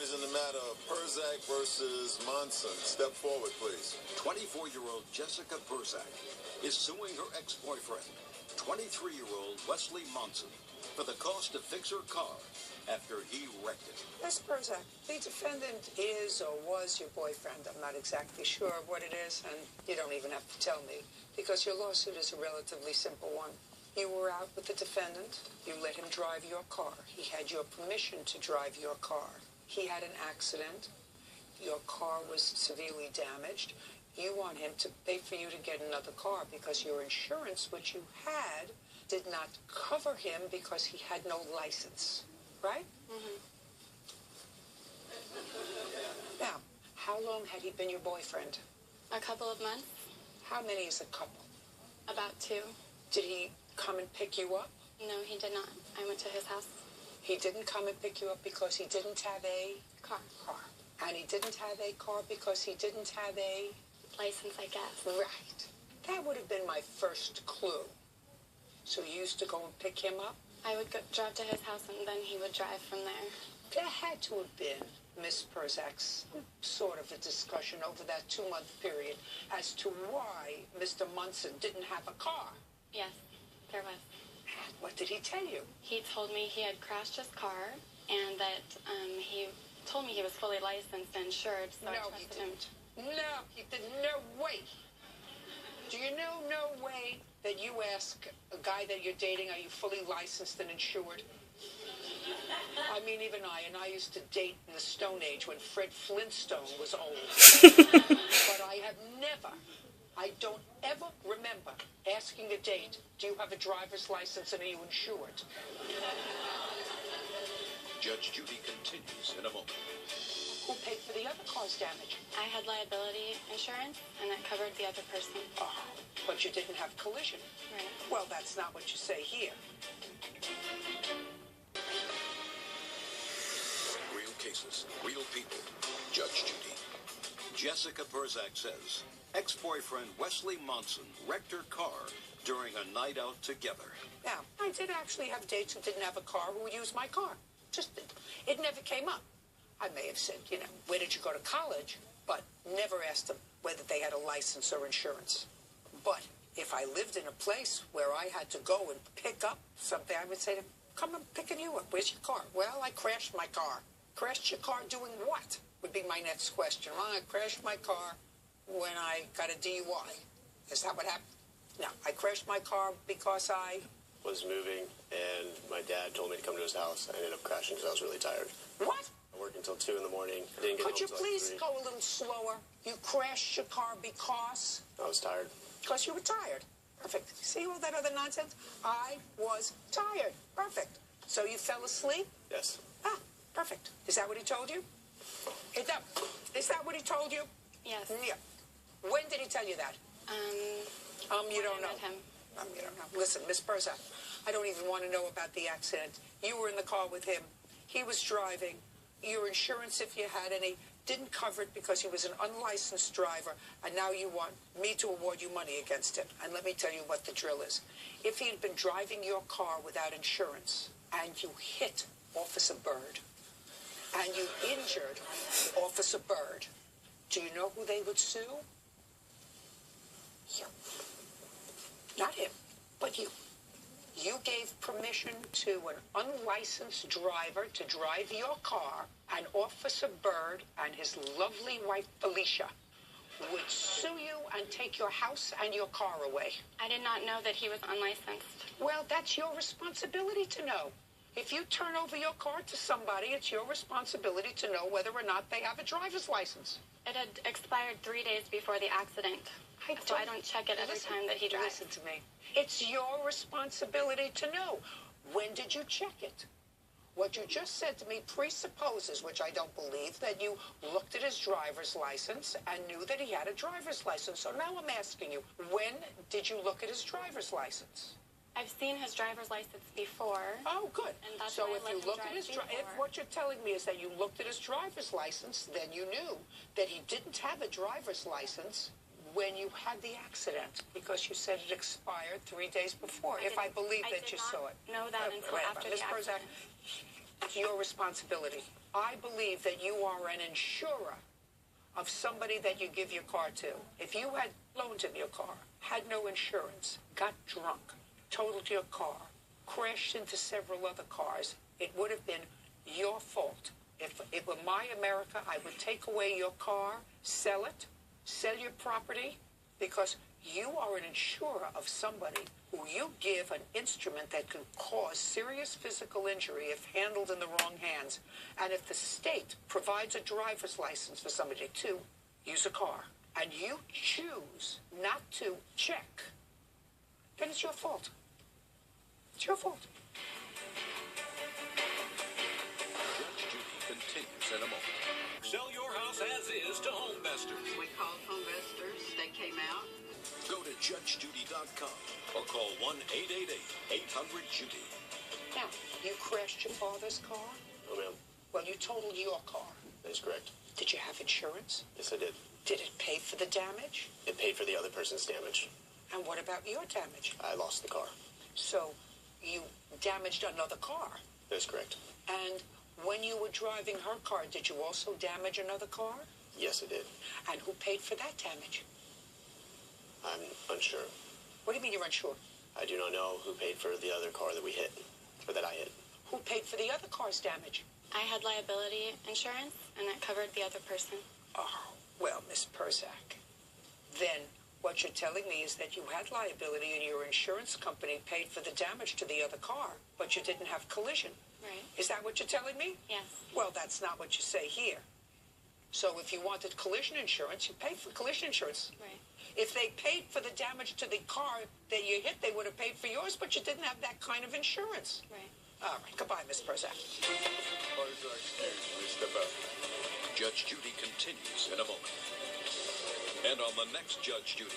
parties in the matter of Perzak versus Monson. Step forward, please. 24-year-old Jessica Perzak is suing her ex-boyfriend, 23-year-old Wesley Monson, for the cost to fix her car after he wrecked it. Ms. Perzak, the defendant is or was your boyfriend. I'm not exactly sure of what it is, and you don't even have to tell me, because your lawsuit is a relatively simple one. You were out with the defendant. You let him drive your car. He had your permission to drive your car. He had an accident. Your car was severely damaged. You want him to pay for you to get another car because your insurance, which you had, did not cover him because he had no license. Right? Mm-hmm. Now, how long had he been your boyfriend? A couple of months. How many is a couple? About 2. Did he come and pick you up? No, he did not. I went to his house. He didn't come and pick you up because he didn't have a car. And he didn't have a car because he didn't have a license, I guess. Right. That would have been my first clue. So you used to go and pick him up? I would drive to his house, and then he would drive from there. There had to have been, Miss Perzak's, sort of a discussion over that 2-month period as to why Mr. Monson didn't have a car. Yes, there was. What did he tell you? He told me he had crashed his car, and that he told me he was fully licensed and insured, so I trusted him. No, he didn't. No way. Do you know no way that you ask a guy that you're dating, are you fully licensed and insured? I mean, even I used to date in the Stone Age when Fred Flintstone was old. But I don't ever remember asking a date, do you have a driver's license and are you insured? Judge Judy continues in a moment. Who paid for the other car's damage? I had liability insurance, and that covered the other person. Oh, but you didn't have collision. Right. Well, that's not what you say here. Real cases, real people. Judge Judy. Jessica Perzak says ex-boyfriend Wesley Monson wrecked her car during a night out together. Now, I did actually have dates who didn't have a car who would use my car. It never came up. I may have said, where did you go to college? But never asked them whether they had a license or insurance. But if I lived in a place where I had to go and pick up something, I would say to them, come, I'm picking you up. Where's your car? Well, I crashed my car. Crashed your car doing what? Would be my next question. Well, I crashed my car when I got a DUI. Is that what happened? No, I crashed my car because I was moving, and my dad told me to come to his house. I ended up crashing because I was really tired. What? I worked until 2 in the morning. I didn't get home Could you till please like 3. go a little slower? You crashed your car because? I was tired. Because you were tired. Perfect. See all that other nonsense? I was tired. Perfect. So you fell asleep? Yes. Ah, perfect. Is that what he told you? Is that what he told you? Yes. Yeah. When did he tell you that? You don't know. Him. You don't know. Listen, Miss Perzak, I don't even want to know about the accident. You were in the car with him. He was driving. Your insurance, if you had any, didn't cover it because he was an unlicensed driver, and now you want me to award you money against him. And let me tell you what the drill is. If he had been driving your car without insurance, and you hit Officer Bird, and you injured Officer Bird, do you know who they would sue? You. Not him, but you. You gave permission to an unlicensed driver to drive your car, and Officer Bird and his lovely wife, Felicia, would sue you and take your house and your car away. I did not know that he was unlicensed. Well, that's your responsibility to know. If you turn over your car to somebody, it's your responsibility to know whether or not they have a driver's license. It had expired 3 days before the accident. So I don't check it every time that he drives. Listen to me. It's your responsibility to know. When did you check it? What you just said to me presupposes, which I don't believe, that you looked at his driver's license and knew that he had a driver's license. So now I'm asking you, when did you look at his driver's license? I've seen his driver's license before. Oh, good. And that's so why if I you let him looked at drive his if before. what you're telling me is that you looked at his driver's license, then you knew that he didn't have a driver's license when you had the accident, because you said it expired 3 days before. If I believe that you saw it. Know that until after the accident. It's your responsibility. I believe that you are an insurer of somebody that you give your car to. If you had loaned him your car, had no insurance, got drunk, totaled your car, crashed into several other cars, it would have been your fault. If it were my America, I would take away your car, sell it, sell your property, because you are an insurer of somebody who you give an instrument that can cause serious physical injury if handled in the wrong hands. And if the state provides a driver's license for somebody to use a car, and you choose not to check, then it's your fault. It's your fault. Judge Judy continues in a moment. Sell your house as is to Homevestors. We called Homevestors. They came out. Go to judgejudy.com or call 1-888-800-JUDY. Now, you crashed your father's car? Oh, ma'am. Well, you totaled your car. That is correct. Did you have insurance? Yes, I did. Did it pay for the damage? It paid for the other person's damage. And what about your damage? I lost the car. So you damaged another car. That is correct. And when you were driving her car, did you also damage another car? Yes, I did. And who paid for that damage? I'm unsure. What do you mean you're unsure? I do not know who paid for the other car that we hit, or that I hit. Who paid for the other car's damage? I had liability insurance, and that covered the other person. Oh, well, Miss Perzak, then what you're telling me is that you had liability and your insurance company paid for the damage to the other car, but you didn't have collision. Right. Is that what you're telling me? Yes. Well, that's not what you say here. So if you wanted collision insurance, you paid for collision insurance. Right. If they paid for the damage to the car that you hit, they would have paid for yours, but you didn't have that kind of insurance. Right. All right. Goodbye, Miss Perzak. Perzak, please step out. Judge Judy continues in a moment. And on the next Judge Judy.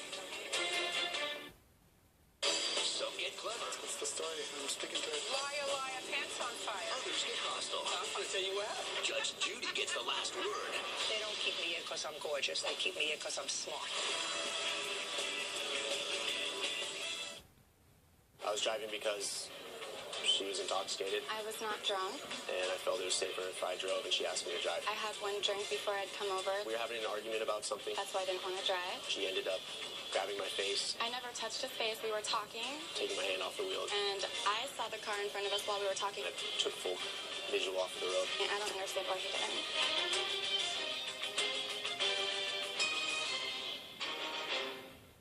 Some get clever. What's the story? I'm speaking to it. Liar, liar, pants on fire. Others get hostile. I'm going to tell you what happened. Judge Judy gets the last word. They don't keep me in because I'm gorgeous. They keep me in because I'm smart. I was driving because she was intoxicated, I was not drunk. and I felt it was safer if I drove, and she asked me to drive. I had one drink before I'd come over. We were having an argument about something. That's why I didn't want to drive. She ended up grabbing my face, I never touched his face. We were talking, taking my hand off the wheel, and I saw the car in front of us while we were talking. and I took full visual off the road. And I don't understand why he didn't.